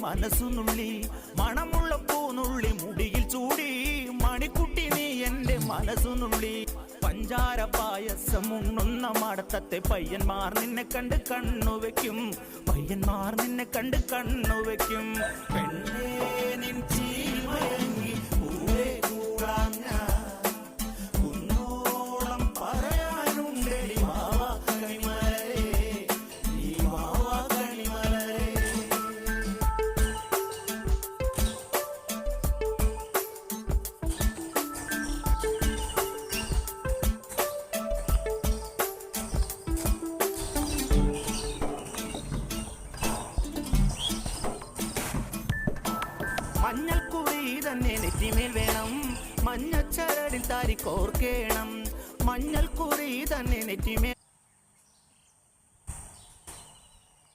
മനസ്സുനുള്ളി മണമുള്ള പൂനുള്ളി മുടിയിൽ ചൂടി മണിക്കുട്ടി നീ എന്റെ മനസ്സുനുള്ളി പഞ്ചാര പായസം ഉണ്ണുന്ന മടത്തത്തെ പയ്യന്മാർ നിന്നെ കണ്ട് കണ്ണുവെക്കും പയ്യന്മാർ നിന്നെ കണ്ട് കണ്ണുവെക്കും പെണ്ണേ നിൻ ചീമയങ്ങി പൂവേ കൂടാൻ ഞാൻ കുന്നോളം പറയാനുണ്ടടി മാവാ കണിമലരേ നീ മാവാ കണിമലരേ മഞ്ഞൾക്കുറി തന്നെ നെറ്റിമേൽ വേണം മഞ്ഞച്ചരടിൽ താരി കോർക്കേണം മഞ്ഞൾക്കുറി തന്നെ നെറ്റിമേൽ